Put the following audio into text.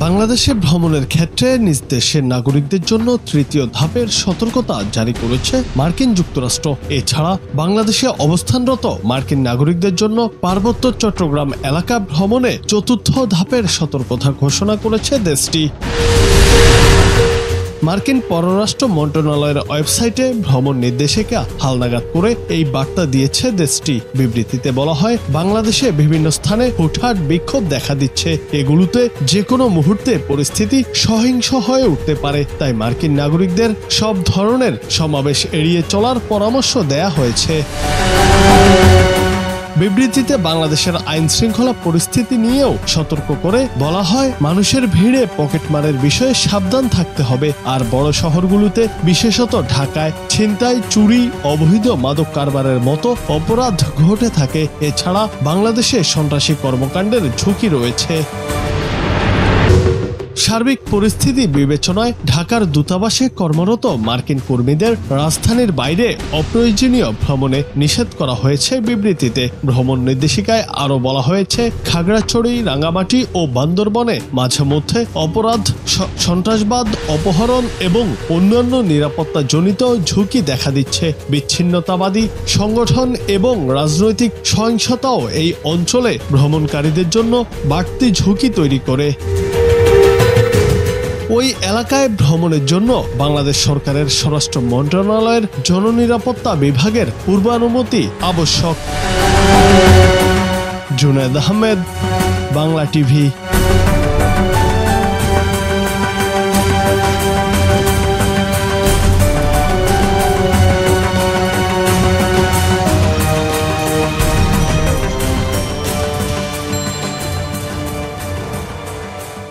বাংলাদেশে ভ্রমণের ক্ষেত্রে নিজ দেশের নাগরিকদের জন্য তৃতীয় ধাপের সতর্কতা জারি করেছে মার্কিন যুক্তরাষ্ট্র। এছাড়া বাংলাদেশে অবস্থানরত মার্কিন নাগরিকদের জন্য পার্বত্য চট্টগ্রাম এলাকা ভ্রমণে চতুর্থ ধাপের সতর্কতা ঘোষণা করেছে দেশটি। মার্কিন পররাষ্ট্র মন্ত্রণালয়ের ওয়েবসাইটে ভ্রমণ নির্দেশিকা হালনাগাদ করে এই বার্তা দিয়েছে দেশটি। বিবৃতিতে বলা হয়, বাংলাদেশে বিভিন্ন স্থানে হুটহাট বিক্ষোভ দেখা দিচ্ছে। এগুলোতে যে কোনো মুহূর্তে পরিস্থিতি সহিংস হয়ে উঠতে পারে। তাই মার্কিন নাগরিকদের সব ধরনের সমাবেশ এড়িয়ে চলার পরামর্শ দেয়া হয়েছে। বিবৃতিতে বাংলাদেশের আইন শৃঙ্খলা পরিস্থিতি নিয়েও সতর্ক করে বলা হয়, মানুষের ভিড়ে পকেটমারের বিষয়ে সাবধান থাকতে হবে। আর বড় শহরগুলোতে, বিশেষত ঢাকায়, ছিনতাই, চুরি, অবৈধ মাদক কারবারের মতো অপরাধ ঘটে থাকে। এছাড়া বাংলাদেশে সন্ত্রাসী কর্মকাণ্ডের ঝুঁকি রয়েছে। সার্বিক পরিস্থিতি বিবেচনায় ঢাকার দূতাবাসে কর্মরত মার্কিন কর্মীদের রাজধানীর বাইরে অপ্রয়োজনীয় ভ্রমণে নিষেধ করা হয়েছে বিবৃতিতে। ভ্রমণ নির্দেশিকায় আরও বলা হয়েছে, খাগড়াছড়ি, রাঙামাটি ও বান্দরবনে মাঝে মধ্যে অপরাধ, সন্ত্রাসবাদ, অপহরণ এবং অন্যান্য নিরাপত্তাজনিত ঝুঁকি দেখা দিচ্ছে। বিচ্ছিন্নতাবাদী সংগঠন এবং রাজনৈতিক সহিংসতাও এই অঞ্চলে ভ্রমণকারীদের জন্য বাড়তি ঝুঁকি তৈরি করে। ওই এলাকায় ভ্রমণের জন্য বাংলাদেশ সরকারের স্বরাষ্ট্র মন্ত্রণালয়ের জননিরাপত্তা বিভাগের পূর্বানুমতি আবশ্যক। জুনায়েদ আহমেদ, বাংলা টিভি।